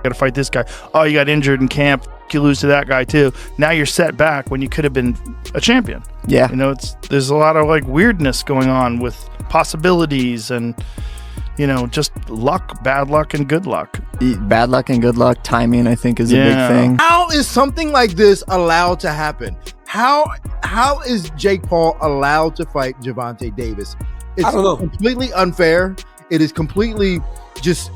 got to fight this guy. Oh, you got injured in camp. You lose to that guy too. Now you're set back when you could have been a champion. Yeah. You know, there's a lot of like weirdness going on with possibilities and, you know, just luck, bad luck and good luck. Bad luck and good luck. Timing, I think, is a big thing. How is something like this allowed to happen? How is Jake Paul allowed to fight Gervonta Davis? It's I don't know. Completely unfair. It is completely just,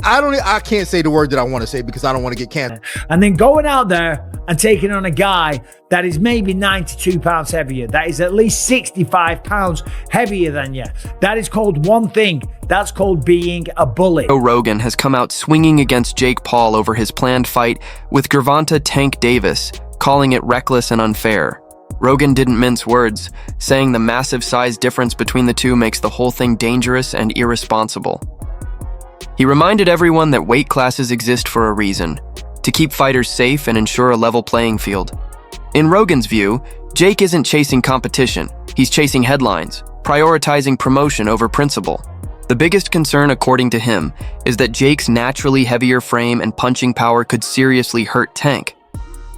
I can't say the word that I want to say because I don't want to get canceled. And then going out there and taking on a guy that is maybe 92 pounds heavier, that is at least 65 pounds heavier than you. That is called one thing. That's called being a bully. Joe Rogan has come out swinging against Jake Paul over his planned fight with Gervonta "Tank" Davis, calling it reckless and unfair. Rogan didn't mince words, saying the massive size difference between the two makes the whole thing dangerous and irresponsible. He reminded everyone that weight classes exist for a reason, to keep fighters safe and ensure a level playing field. In Rogan's view, Jake isn't chasing competition, he's chasing headlines, prioritizing promotion over principle. The biggest concern, according to him, is that Jake's naturally heavier frame and punching power could seriously hurt Tank,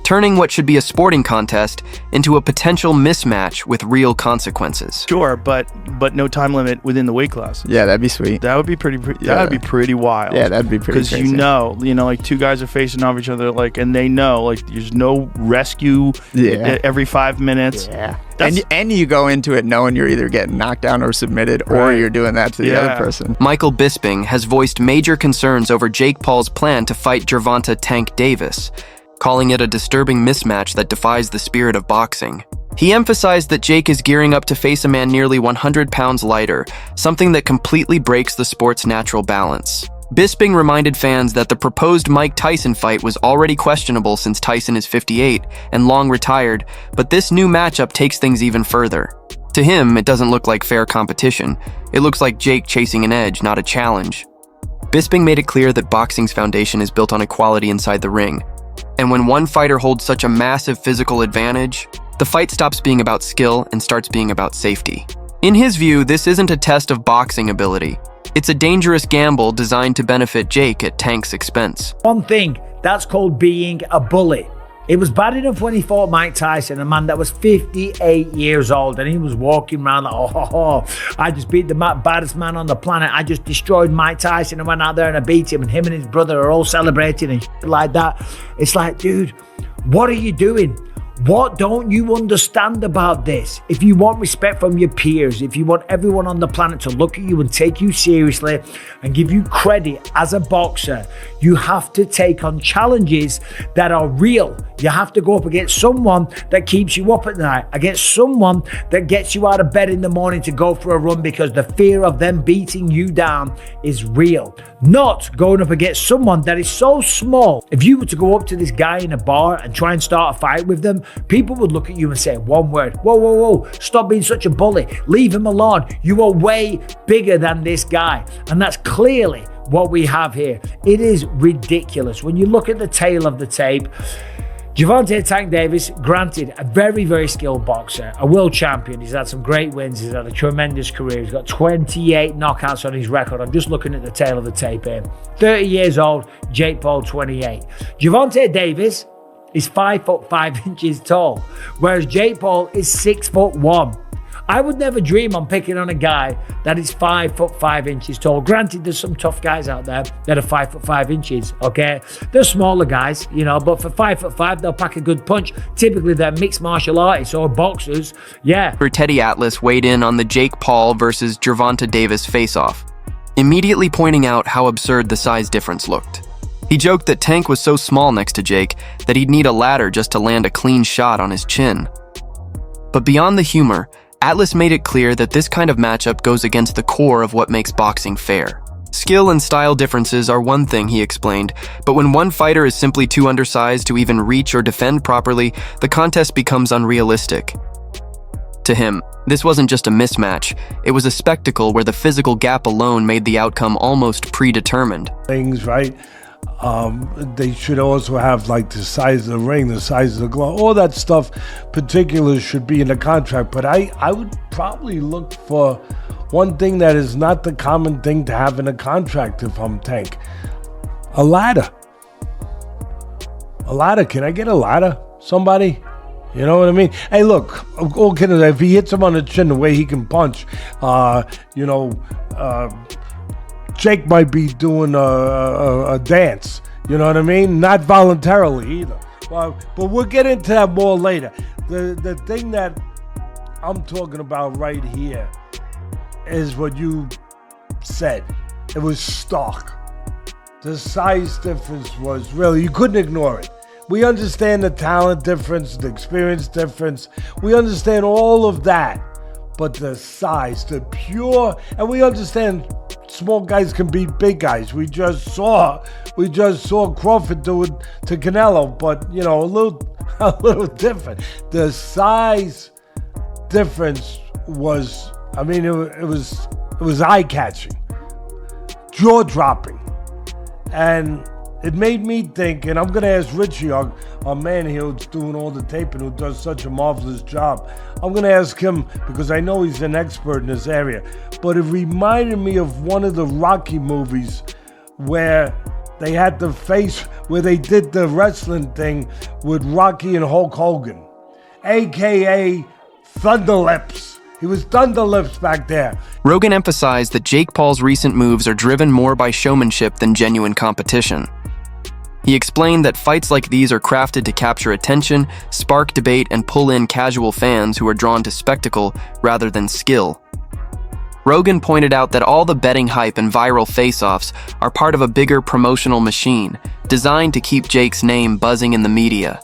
turning what should be a sporting contest into a potential mismatch with real consequences. Sure, but no time limit within the weight class. Yeah, that'd be sweet. That would be pretty wild. Yeah, that'd be pretty because crazy. you know, like two guys are facing off each other, like, and they know, like, there's no rescue every 5 minutes. Yeah. And you go into it knowing you're either getting knocked down or submitted, or you're doing that to the other person. Michael Bisping has voiced major concerns over Jake Paul's plan to fight Gervonta "Tank" Davis, calling it a disturbing mismatch that defies the spirit of boxing. He emphasized that Jake is gearing up to face a man nearly 100 pounds lighter, something that completely breaks the sport's natural balance. Bisping reminded fans that the proposed Mike Tyson fight was already questionable since Tyson is 58 and long retired, but this new matchup takes things even further. To him, it doesn't look like fair competition. It looks like Jake chasing an edge, not a challenge. Bisping made it clear that boxing's foundation is built on equality inside the ring. And when one fighter holds such a massive physical advantage, the fight stops being about skill and starts being about safety. In his view, this isn't a test of boxing ability. It's a dangerous gamble designed to benefit Jake at Tank's expense. One thing, that's called being a bully. It was bad enough when he fought Mike Tyson, a man that was 58 years old, and he was walking around like, I just beat the baddest man on the planet. I just destroyed Mike Tyson and went out there and I beat him, and him and his brother are all celebrating and shit like that. It's like, dude, what are you doing? What don't you understand about this? If you want respect from your peers, if you want everyone on the planet to look at you and take you seriously and give you credit as a boxer, you have to take on challenges that are real. You have to go up against someone that keeps you up at night, against someone that gets you out of bed in the morning to go for a run because the fear of them beating you down is real. Not going up against someone that is so small. If you were to go up to this guy in a bar and try and start a fight with them, people would look at you and say one word: whoa, stop being such a bully. Leave him alone. You are way bigger than this guy. And that's clearly what we have here. It is ridiculous. When you look at the tail of the tape, Gervonta "Tank" Davis, granted, a very, very skilled boxer, a world champion. He's had some great wins. He's had a tremendous career. He's got 28 knockouts on his record. I'm just looking at the tail of the tape here. 30 years old, Jake Paul, 28. Gervonta Davis is 5'5" tall, whereas Jake Paul is 6'1". I would never dream on picking on a guy that is 5'5" tall. Granted, there's some tough guys out there that are 5'5", okay? They're smaller guys, but for 5'5", they'll pack a good punch. Typically, they're mixed martial artists or boxers, yeah. Teddy Atlas weighed in on the Jake Paul versus Gervonta Davis face-off, immediately pointing out how absurd the size difference looked. He joked that Tank was so small next to Jake that he'd need a ladder just to land a clean shot on his chin. But beyond the humor, Atlas made it clear that this kind of matchup goes against the core of what makes boxing fair. Skill and style differences are one thing, he explained, but when one fighter is simply too undersized to even reach or defend properly, the contest becomes unrealistic. To him, this wasn't just a mismatch, it was a spectacle where the physical gap alone made the outcome almost predetermined. Things, right? They should also have like the size of the ring, the size of the glove, all that stuff. Particulars should be in the contract, but I would probably look for one thing that is not the common thing to have in a contract if I'm Tank. A ladder. A ladder. Can I get a ladder? Somebody? You know what I mean? Hey, look, all kidding. If he hits him on the chin the way he can punch, Jake might be doing a dance. You know what I mean? Not voluntarily either. But we'll get into that more later. The thing that I'm talking about right here is what you said. It was stark. The size difference was really, you couldn't ignore it. We understand the talent difference, the experience difference. We understand all of that. But the size, the pure, and we understand small guys can beat big guys. We just saw Crawford do it to Canelo, but a little different. The size difference was, it was eye-catching, jaw-dropping, and it made me think, and I'm going to ask Richie, our man here who's doing all the taping, who does such a marvelous job. I'm going to ask him, because I know he's an expert in this area, but it reminded me of one of the Rocky movies where they had the face, where they did the wrestling thing with Rocky and Hulk Hogan, a.k.a. Thunderlips. He was Thunderlips back there. Rogan emphasized that Jake Paul's recent moves are driven more by showmanship than genuine competition. He explained that fights like these are crafted to capture attention, spark debate, and pull in casual fans who are drawn to spectacle rather than skill. Rogan pointed out that all the betting hype and viral face-offs are part of a bigger promotional machine designed to keep Jake's name buzzing in the media.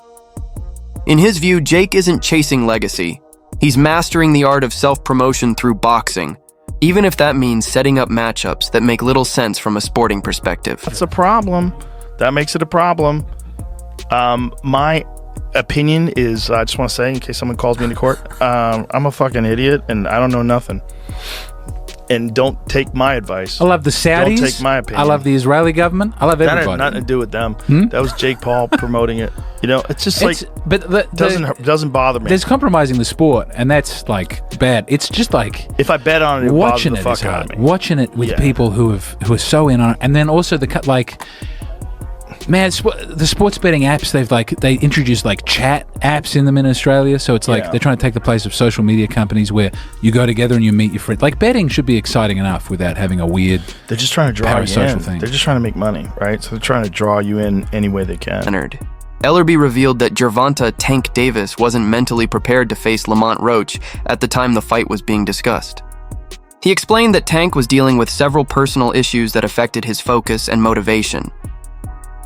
In his view, Jake isn't chasing legacy. He's mastering the art of self-promotion through boxing, even if that means setting up matchups that make little sense from a sporting perspective. That's a problem. That makes it a problem. My opinion is, I just want to say, in case someone calls me into court, I'm a fucking idiot and I don't know nothing. And don't take my advice. I love the Saudis. Don't take my opinion. I love the Israeli government. I love everybody. That had nothing to do with them. That was Jake Paul promoting it. It's just doesn't bother me. There's compromising the sport, and that's like bad. It's just like if I bet on it, watching it bothers the fuck out of me. Watching it with people who are so in on it, and then also man, the sports betting apps, they introduced chat apps in them in Australia, so it's they're trying to take the place of social media companies where you go together and you meet your friends. Betting should be exciting enough without having a weird They're just trying to draw you in. Thing. They're just trying to make money, right? So they're trying to draw you in any way they can. Ellerby revealed that Gervonta "Tank" Davis wasn't mentally prepared to face Lamont Roach at the time the fight was being discussed. He explained that Tank was dealing with several personal issues that affected his focus and motivation.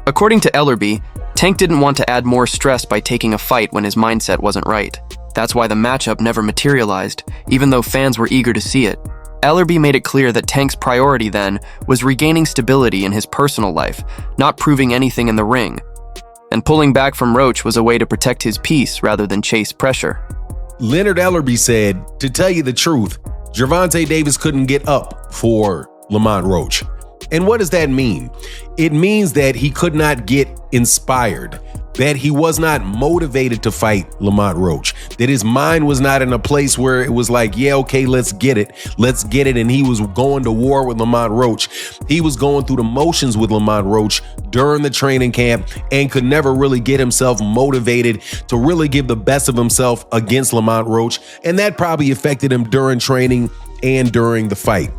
According to Ellerby, Tank didn't want to add more stress by taking a fight when his mindset wasn't right. That's why the matchup never materialized, even though fans were eager to see it. Ellerby made it clear that Tank's priority then was regaining stability in his personal life, not proving anything in the ring. And pulling back from Roach was a way to protect his peace rather than chase pressure. Leonard Ellerby said, to tell you the truth, Gervonta Davis couldn't get up for Lamont Roach. And what does that mean? It means that he could not get inspired, that he was not motivated to fight Lamont Roach, that his mind was not in a place where it was like, yeah, okay, let's get it. And he was going to war with Lamont Roach. He was going through the motions with Lamont Roach during the training camp and could never really get himself motivated to really give the best of himself against Lamont Roach. And that probably affected him during training and during the fight.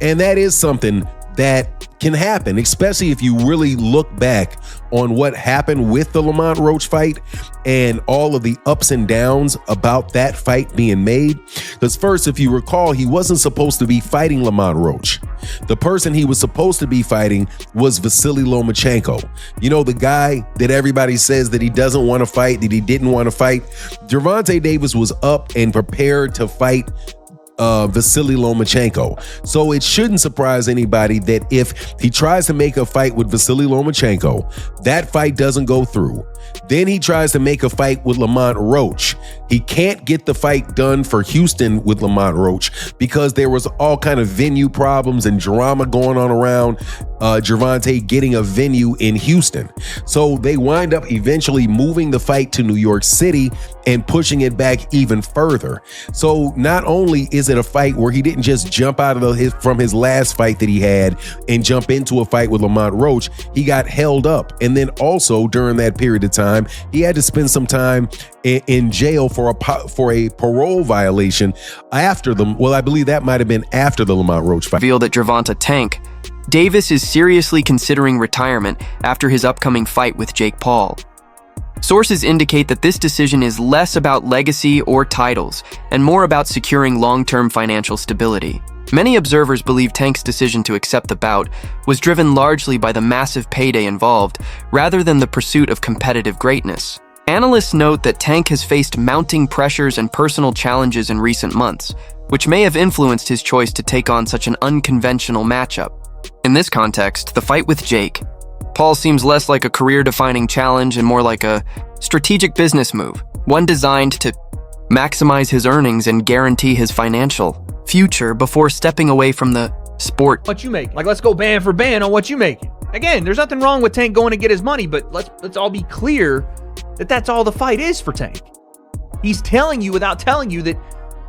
And that is something that can happen, especially if you really look back on what happened with the Lamont Roach fight and all of the ups and downs about that fight being made. Because first, if you recall, he wasn't supposed to be fighting Lamont Roach. The person he was supposed to be fighting was Vasily Lomachenko. You know, the guy that everybody says that he doesn't want to fight, that he didn't want to fight. Gervonta Davis was up and prepared to fight Vasily Lomachenko. So it shouldn't surprise anybody that if he tries to make a fight with Vasily Lomachenko, that fight doesn't go through. Then he tries to make a fight with Lamont Roach. He can't get the fight done for Houston with Lamont Roach because there was all kind of venue problems and drama going on around Gervonta getting a venue in Houston. So they wind up eventually moving the fight to New York City and pushing it back even further. So not only is it a fight where he didn't just jump out of from his last fight that he had and jump into a fight with Lamont Roach, he got held up. And then also during that period of time, he had to spend some time in jail for a parole violation after them. Well, I believe that might have been after the Lamont Roach fight. Revealed that Gervonta Tank, Davis is seriously considering retirement after his upcoming fight with Jake Paul. Sources indicate that this decision is less about legacy or titles and more about securing long-term financial stability. Many observers believe Tank's decision to accept the bout was driven largely by the massive payday involved rather than the pursuit of competitive greatness. Analysts note that Tank has faced mounting pressures and personal challenges in recent months, which may have influenced his choice to take on such an unconventional matchup. In this context, the fight with Jake Paul seems less like a career-defining challenge and more like a strategic business move, one designed to maximize his earnings and guarantee his financial future before stepping away from the sport. What you make? Like, let's go band for band on what you make. Again, there's nothing wrong with Tank going to get his money, but let's all be clear that that's all the fight is for Tank. He's telling you without telling you that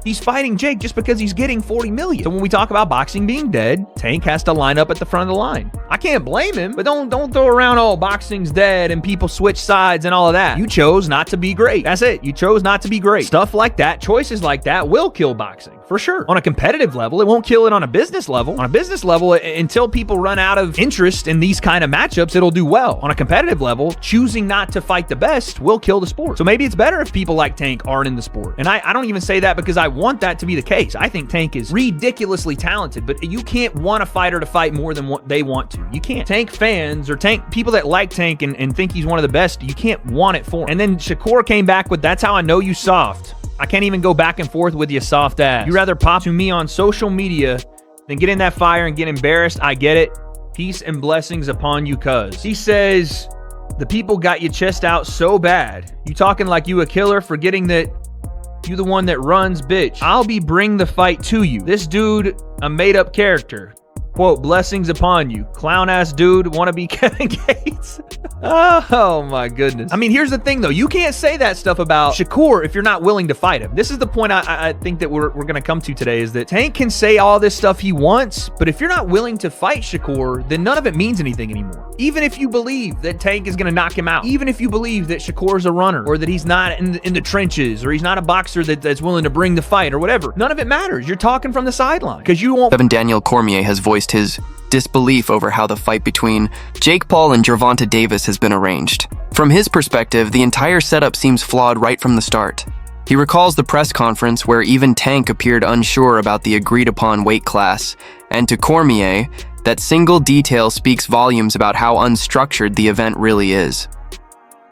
he's fighting Jake just because he's getting $40 million. So when we talk about boxing being dead, Tank has to line up at the front of the line. I can't blame him, but don't throw around, oh, boxing's dead and people switch sides and all of that. You chose not to be great. That's it. You chose not to be great. Stuff like that, choices like that will kill boxing, for sure. On a competitive level, it won't kill it on a business level. On a business level, until people run out of interest in these kind of matchups, it'll do well. On a competitive level, choosing not to fight the best will kill the sport. So maybe it's better if people like Tank aren't in the sport. And I don't even say that because I want that to be the case. I think Tank is ridiculously talented, but you can't want a fighter to fight more than what they want to. You can't. Tank fans or Tank people that like Tank and think he's one of the best, you can't want it for him. And then Shakur came back with, that's how I know you soft. I can't even go back and forth with you soft ass. You rather pop to me on social media than get in that fire and get embarrassed. I get it. Peace and blessings upon you, cuz. He says, the people got your chest out so bad. You talking like you a killer, forgetting that you the one that runs, bitch. I'll be bring the fight to you. This dude, a made-up character. Quote, blessings upon you. Clown-ass dude, wanna be Kevin Gates? Oh my goodness. I mean, here's the thing though. You can't say that stuff about Shakur if you're not willing to fight him. This is the point I think that we're gonna come to today, is that Tank can say all this stuff he wants, but if you're not willing to fight Shakur, then none of it means anything anymore. Even if you believe that Tank is gonna knock him out, even if you believe that Shakur's a runner, or that he's not in the trenches, or he's not a boxer that's willing to bring the fight, or whatever, none of it matters. You're talking from the sideline, because you won't. Daniel Cormier has voiced his disbelief over how the fight between Jake Paul and Gervonta Davis has been arranged. From his perspective, the entire setup seems flawed right from the start. He recalls the press conference where even Tank appeared unsure about the agreed-upon weight class, and to Cormier, that single detail speaks volumes about how unstructured the event really is.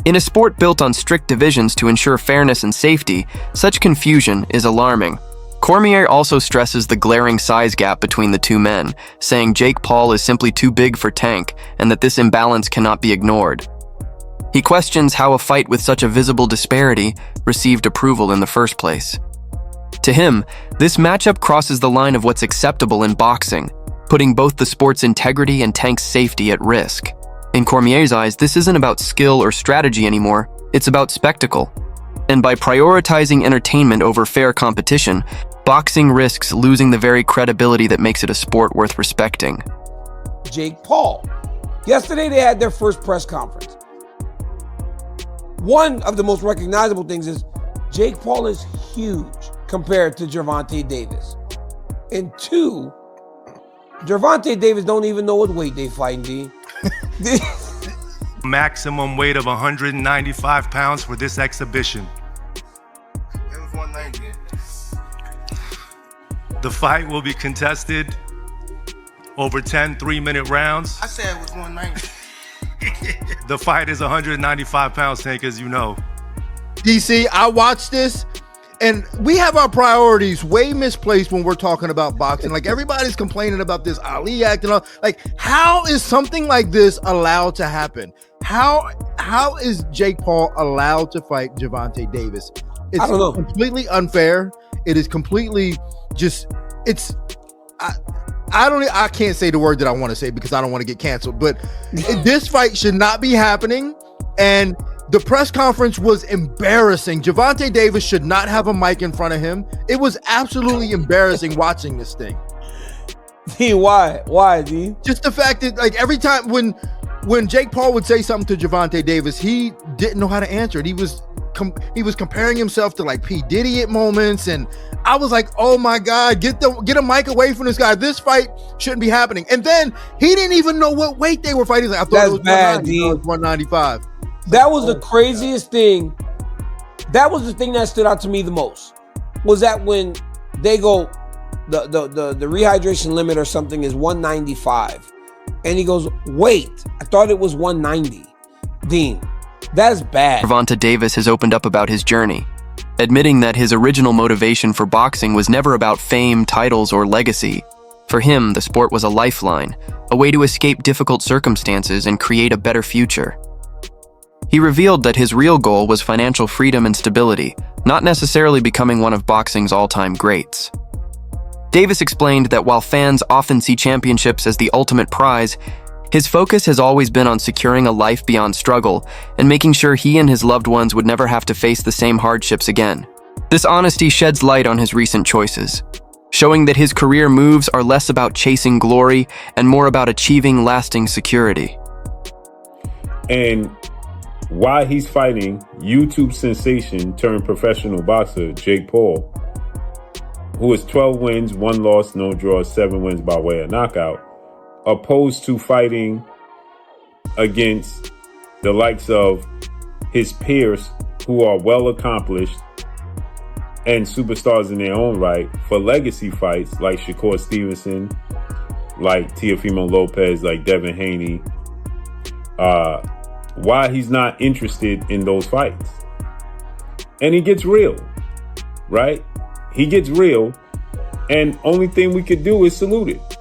In a sport built on strict divisions to ensure fairness and safety, such confusion is alarming. Cormier also stresses the glaring size gap between the two men, saying Jake Paul is simply too big for Tank and that this imbalance cannot be ignored. He questions how a fight with such a visible disparity received approval in the first place. To him, this matchup crosses the line of what's acceptable in boxing, putting both the sport's integrity and Tank's safety at risk. In Cormier's eyes, this isn't about skill or strategy anymore, it's about spectacle. And by prioritizing entertainment over fair competition, boxing risks losing the very credibility that makes it a sport worth respecting. Jake Paul. Yesterday they had their first press conference. One of the most recognizable things is Jake Paul is huge compared to Gervonta Davis. And two, Gervonta Davis don't even know what weight they fighting, D. Maximum weight of 195 pounds for this exhibition. It was 190. The fight will be contested over 10 3-minute rounds. I said it was 190. The fight is 195 pounds, Tank, as you know. DC, I watched this, and we have our priorities way misplaced when we're talking about boxing. Like, everybody's complaining about this Ali act and all. Like, how is something like this allowed to happen? How is Jake Paul allowed to fight Gervonta Davis? It's completely unfair. It is completely just, I can't say the word that I want to say because I don't want to get canceled, but this fight should not be happening. And The press conference was embarrassing. Gervonta Davis should not have a mic in front of him. It was absolutely embarrassing watching this thing. D, why? Why, D? Just the fact that, like, every time when Jake Paul would say something to Gervonta Davis, he didn't know how to answer it. He was comparing himself to like P. Diddy at moments, and I was like, oh my God, get a mic away from this guy. This fight shouldn't be happening. And then he didn't even know what weight they were fighting. Like, I thought it was 190, it was 195. That was the craziest thing. That was the thing that stood out to me the most. Was that when they go, the rehydration limit or something is 195. And he goes, wait, I thought it was 190. Dean, that's bad. Gervonta Davis has opened up about his journey, admitting that his original motivation for boxing was never about fame, titles, or legacy. For him, the sport was a lifeline, a way to escape difficult circumstances and create a better future. He revealed that his real goal was financial freedom and stability, not necessarily becoming one of boxing's all-time greats. Davis explained that while fans often see championships as the ultimate prize, his focus has always been on securing a life beyond struggle and making sure he and his loved ones would never have to face the same hardships again. This honesty sheds light on his recent choices, showing that his career moves are less about chasing glory and more about achieving lasting security. And while he's fighting YouTube sensation turned professional boxer Jake Paul, who is 12 wins, 1 loss, no draws, 7 wins by way of knockout, opposed to fighting against the likes of his peers who are well accomplished and superstars in their own right for legacy fights like Shakur Stevenson, like Teofimo Lopez, like Devin Haney. Why he's not interested in those fights. And he gets real, right? He gets real, and only thing we could do is salute it,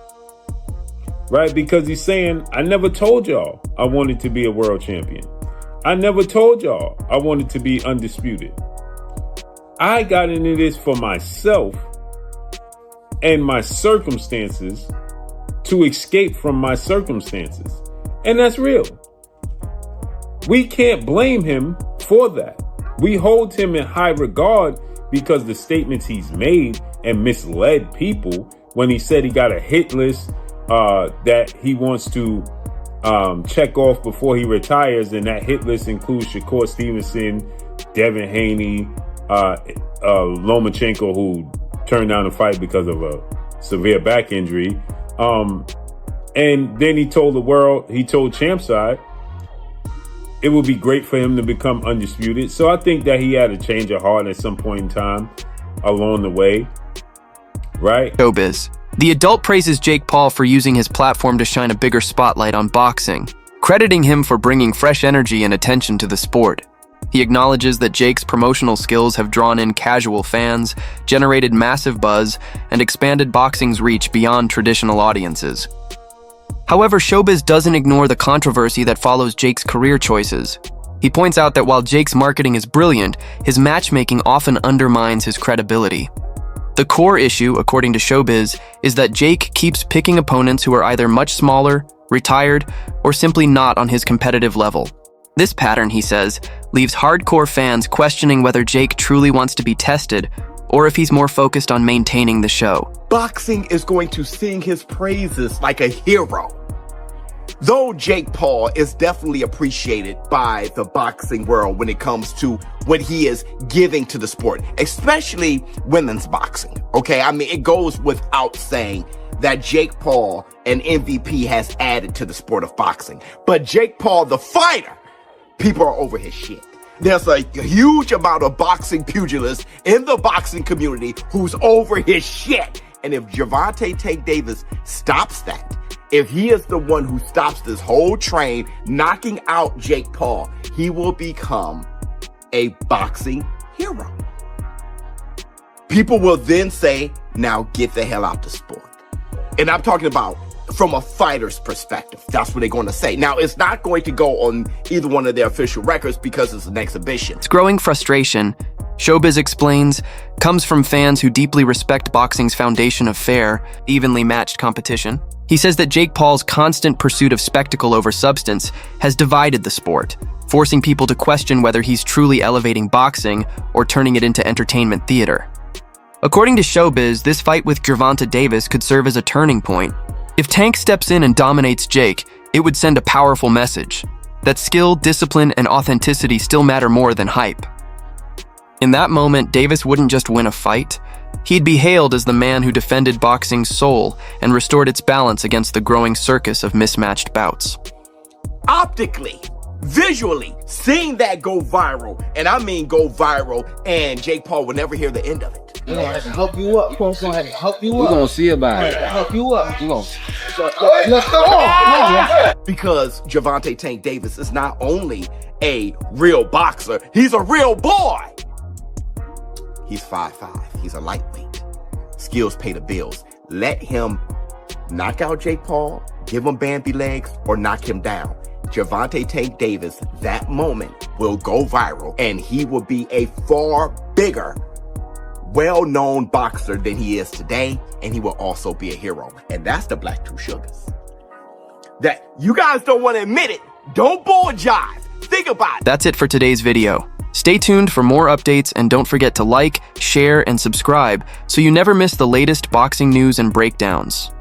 right? Because he's saying, I never told y'all I wanted to be a world champion. I never told y'all I wanted to be undisputed. I got into this for myself and my circumstances to escape from my circumstances. And that's real. We can't blame him for that. We hold him in high regard because the statements he's made and misled people when he said he got a hit list that he wants to check off before he retires, and that hit list includes Shakur Stevenson, Devin Haney, Lomachenko, who turned down the fight because of a severe back injury. And then he told the world, he told Champside, it would be great for him to become undisputed. So I think that he had a change of heart at some point in time along the way, right? Showbiz. The adult praises Jake Paul for using his platform to shine a bigger spotlight on boxing, crediting him for bringing fresh energy and attention to the sport. He acknowledges that Jake's promotional skills have drawn in casual fans, generated massive buzz, and expanded boxing's reach beyond traditional audiences. However, Showbiz doesn't ignore the controversy that follows Jake's career choices. He points out that while Jake's marketing is brilliant, his matchmaking often undermines his credibility. The core issue, according to Showbiz, is that Jake keeps picking opponents who are either much smaller, retired, or simply not on his competitive level. This pattern, he says, leaves hardcore fans questioning whether Jake truly wants to be tested or if he's more focused on maintaining the show. Boxing is going to sing his praises like a hero. Though Jake Paul is definitely appreciated by the boxing world when it comes to what he is giving to the sport, especially women's boxing. Okay, I mean, it goes without saying that Jake Paul, an MVP, has added to the sport of boxing. But Jake Paul, the fighter, people are over his shit. There's a huge amount of boxing pugilists in the boxing community who's over his shit. And if Gervonta Davis stops that, if he is the one who stops this whole train, knocking out Jake Paul, he will become a boxing hero. People will then say, now get the hell out the sport. And I'm talking about from a fighter's perspective. That's what they're going to say. Now, it's not going to go on either one of their official records because it's an exhibition. Its growing frustration, Showbiz explains, comes from fans who deeply respect boxing's foundation of fair, evenly matched competition. He says that Jake Paul's constant pursuit of spectacle over substance has divided the sport, forcing people to question whether he's truly elevating boxing or turning it into entertainment theater. According to Showbiz, this fight with Gervonta Davis could serve as a turning point. If Tank steps in and dominates Jake, it would send a powerful message that skill, discipline, and authenticity still matter more than hype. In that moment, Davis wouldn't just win a fight. He'd be hailed as the man who defended boxing's soul and restored its balance against the growing circus of mismatched bouts. Optically, visually, seeing that go viral, and I mean go viral, and Jake Paul will never hear the end of it. We're gonna have to help you up. We're gonna have to help you up. We're gonna see about it. Help you up. We're gonna. Let's go. Because Gervonta Tank Davis is not only a real boxer, he's a real boy. He's 5'5". He's a lightweight. Skills pay the bills. Let him knock out Jake Paul, give him Bambi legs, or knock him down. Gervonta Tank Davis, that moment will go viral, and he will be a far bigger, well-known boxer than he is today, and he will also be a hero. And that's the Black True Sugars. That you guys don't want to admit it. Don't bull jive. Think about it. That's it for today's video. Stay tuned for more updates, and don't forget to like, share, and subscribe so you never miss the latest boxing news and breakdowns.